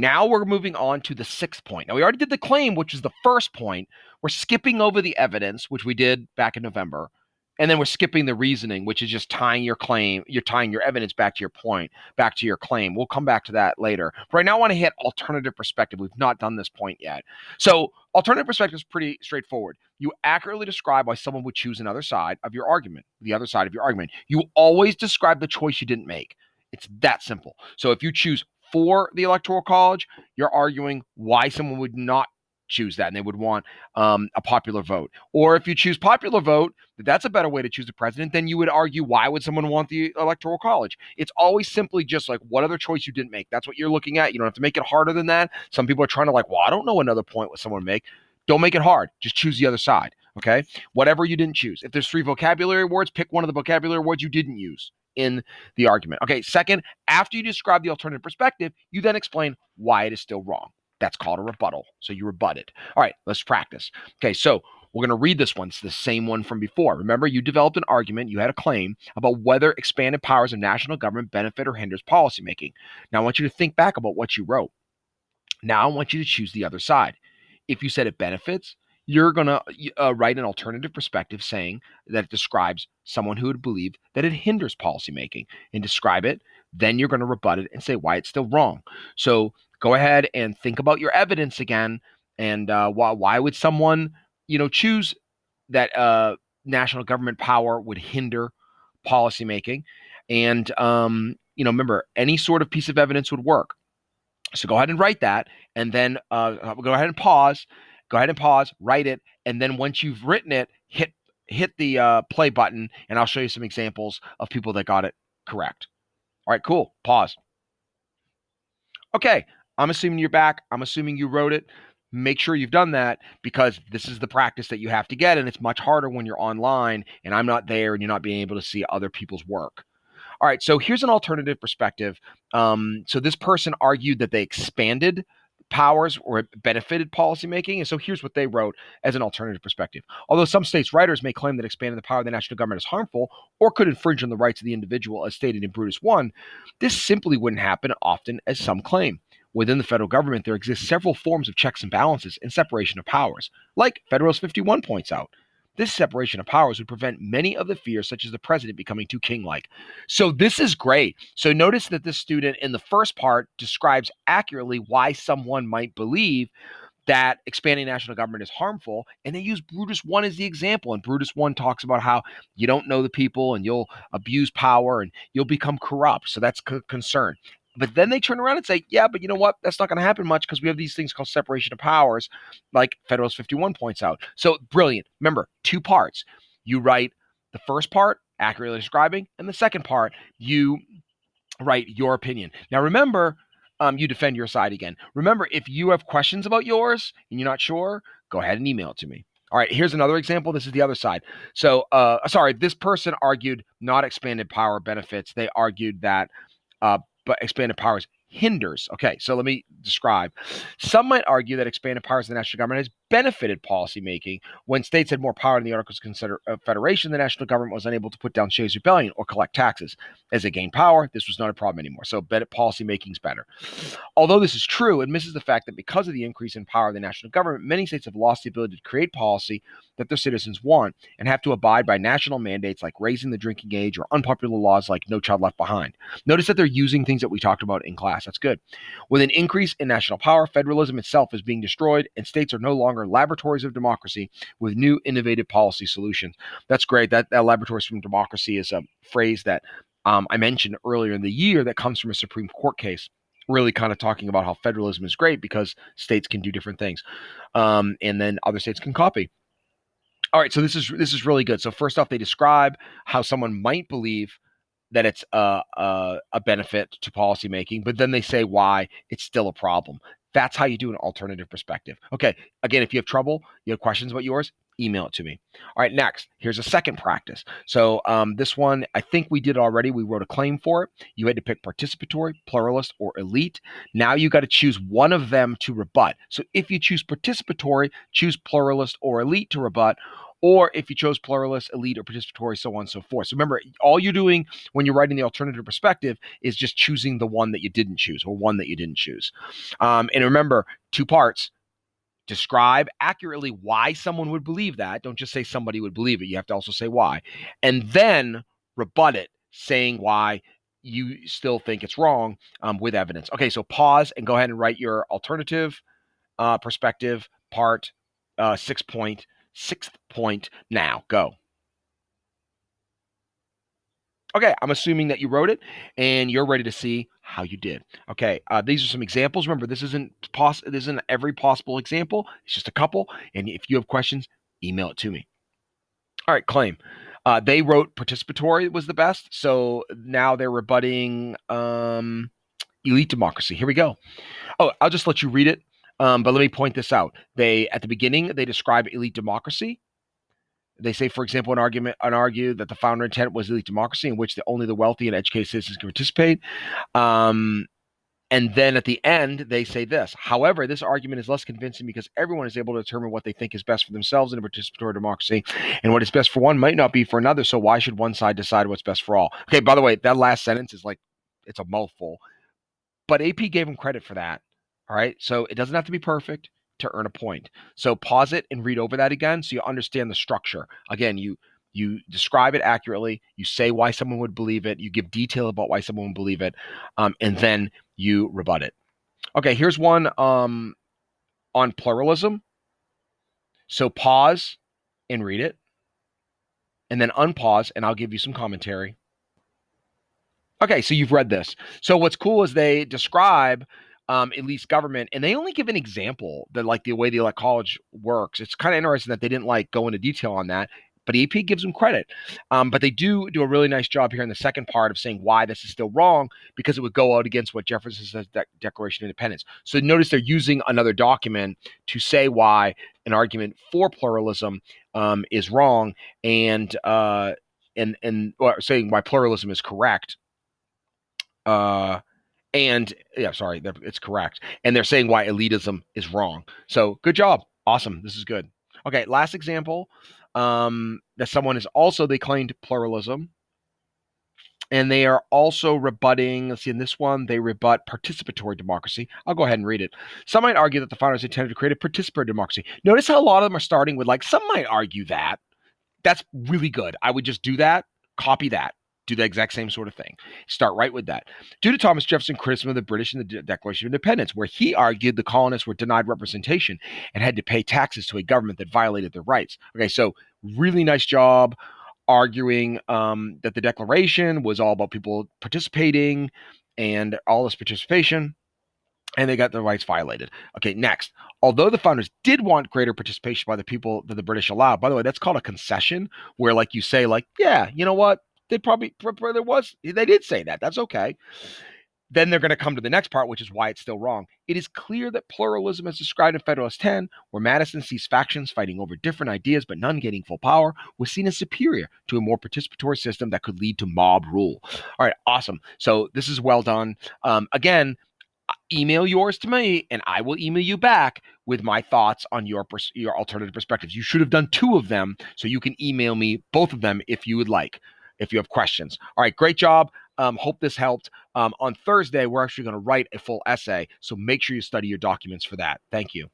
Now we're moving on to the sixth point. Now we already did the claim, which is the first point. We're skipping over the evidence, which we did back in November. And then we're skipping the reasoning, which is just tying your claim, you're tying your evidence back to your point, back to your claim. We'll come back to that later. But right now I want to hit alternative perspective. We've not done this point yet. So alternative perspective is pretty straightforward. You accurately describe why someone would choose another side of your argument, the other side of your argument. You always describe the choice you didn't make. It's that simple. So if you choose for the Electoral College, you're arguing why someone would not choose that and they would want a popular vote. Or if you choose popular vote, that's a better way to choose a president, then you would argue why would someone want the Electoral College? It's always simply just like what other choice you didn't make. That's what you're looking at. You don't have to make it harder than that. Some people are trying to well, I don't know another point what someone would make. Don't make it hard. Just choose the other side. Okay? Whatever you didn't choose. If there's 3 vocabulary words, pick one of the vocabulary words you didn't use in the argument. Okay, second, after you describe the alternative perspective, you then explain why it is still wrong. That's called a rebuttal. So you rebut it. All right, let's practice. Okay, so we're going to read this one. It's the same one from before. Remember, you developed an argument, you had a claim about whether expanded powers of national government benefit or hinders policymaking. Now I want you to think back about what you wrote. Now I want you to choose the other side. If you said it benefits, you're going to write an alternative perspective saying that it describes someone who would believe that it hinders policymaking and describe it. Then you're going to rebut it and say why it's still wrong. So go ahead and think about your evidence again. And why would someone, choose that national government power would hinder policymaking? And, remember, any sort of piece of evidence would work. So go ahead and write that, and then go ahead and pause. Go ahead and pause, write it, and then once you've written it, hit the play button, and I'll show you some examples of people that got it correct. All right, cool. Pause. Okay, I'm assuming you're back. I'm assuming you wrote it. Make sure you've done that because this is the practice that you have to get, and it's much harder when you're online and I'm not there and you're not being able to see other people's work. All right, so here's an alternative perspective. So this person argued that they expanded powers or benefited policymaking. And so here's what they wrote as an alternative perspective. Although some states' writers may claim that expanding the power of the national government is harmful or could infringe on the rights of the individual as stated in Brutus I, this simply wouldn't happen often as some claim. Within the federal government, there exist several forms of checks and balances and separation of powers, like Federalist 51 points out. This separation of powers would prevent many of the fears, such as the president becoming too king-like. So this is great. So notice that this student in the first part describes accurately why someone might believe that expanding national government is harmful, and they use Brutus I as the example. And Brutus I talks about how you don't know the people and you'll abuse power and you'll become corrupt. So that's concern. But then they turn around and say, yeah, but you know what? That's not going to happen much because we have these things called separation of powers, like Federalist 51 points out. So brilliant. Remember, 2 parts. You write the first part, accurately describing, and the second part, you write your opinion. Now remember, you defend your side again. Remember, if you have questions about yours and you're not sure, go ahead and email it to me. All right, here's another example. This is the other side. So, this person argued not expanded power benefits. They argued that but expanded powers hinders. Okay, so let me describe. Some might argue that expanded powers of the national government has benefited policymaking. When states had more power in the Articles of Federation, the national government was unable to put down Shays' Rebellion or collect taxes. As they gained power, this was not a problem anymore. So policymaking is better. Although this is true, it misses the fact that because of the increase in power of the national government, many states have lost the ability to create policy that their citizens want and have to abide by national mandates like raising the drinking age or unpopular laws like No Child Left Behind. Notice that they're using things that we talked about in class. That's good. With an increase in national power, federalism itself is being destroyed, and states are no longer laboratories of democracy with new innovative policy solutions. That's great. That laboratories from democracy is a phrase that I mentioned earlier in the year that comes from a Supreme Court case, really kind of talking about how federalism is great because states can do different things, and then other states can copy. All right, so this is really good. So first off, they describe how someone might believe that it's a benefit to policymaking, but then they say why it's still a problem. That's how you do an alternative perspective. Okay, again, if you have trouble, you have questions about yours, email it to me. All right, next, here's a second practice. So this one, I think we did already. We wrote a claim for it. You had to pick participatory, pluralist, or elite. Now you got to choose one of them to rebut. So if you choose participatory, choose pluralist or elite to rebut, or if you chose pluralist, elite, or participatory, so on and so forth. So remember, all you're doing when you're writing the alternative perspective is just choosing the one that you didn't choose or one that you didn't choose. And remember, 2 parts. Describe accurately why someone would believe that. Don't just say somebody would believe it. You have to also say why. And then rebut it, saying why you still think it's wrong with evidence. Okay, so pause and go ahead and write your alternative perspective part 6th point now. Go. Okay, I'm assuming that you wrote it and you're ready to see how you did. Okay, these are some examples. Remember, this isn't every possible example. It's just a couple. And if you have questions, email it to me. All right, claim. They wrote participatory was the best. So now they're rebutting elite democracy. Here we go. Oh, I'll just let you read it. But let me point this out. At the beginning, they describe elite democracy. They say, for example, argue that the founder intent was elite democracy in which only the wealthy and educated citizens can participate. And then at the end, they say this. However, this argument is less convincing because everyone is able to determine what they think is best for themselves in a participatory democracy. And what is best for one might not be for another. So why should one side decide what's best for all? Okay, by the way, that last sentence is it's a mouthful. But AP gave him credit for that. All right. So it doesn't have to be perfect to earn a point. So pause it and read over that again so you understand the structure. Again, you describe it accurately, you say why someone would believe it, you give detail about why someone would believe it, and then you rebut it. Okay, here's one on pluralism. So pause and read it, and then unpause, and I'll give you some commentary. Okay, so you've read this. So what's cool is they describe at least government, and they only give an example that the way the elect college works. It's kind of interesting that they didn't go into detail on that, but AP gives them credit. But they do a really nice job here in the second part of saying why this is still wrong, because it would go out against what Jefferson says Declaration of Independence. So notice they're using another document to say why an argument for pluralism is wrong, and or saying why pluralism is correct. And yeah, sorry, it's correct. And they're saying why elitism is wrong. So good job. Awesome. This is good. Okay, last example. That someone is also, they claimed pluralism. And they are also rebutting, let's see, in this one, they rebut participatory democracy. I'll go ahead and read it. Some might argue that the founders intended to create a participatory democracy. Notice how a lot of them are starting with some might argue that. That's really good. I would just do that, copy that. Do the exact same sort of thing. Start right with that. Due to Thomas Jefferson's criticism of the British in the Declaration of Independence, where he argued the colonists were denied representation and had to pay taxes to a government that violated their rights. Okay, so really nice job arguing that the Declaration was all about people participating and all this participation, and they got their rights violated. Okay, next. Although the founders did want greater participation by the people that the British allowed, by the way, that's called a concession, where you say, yeah, you know what? They did say that. That's okay. Then they're going to come to the next part, which is why it's still wrong. It is clear that pluralism as described in Federalist 10, where Madison sees factions fighting over different ideas but none gaining full power, was seen as superior to a more participatory system that could lead to mob rule. All right, awesome. So this is well done. Again, email yours to me and I will email you back with my thoughts on your alternative perspectives. You should have done 2 of them, so you can email me both of them if you would like, if you have questions. All right, great job. Hope this helped. On Thursday, we're actually going to write a full essay, so make sure you study your documents for that. Thank you.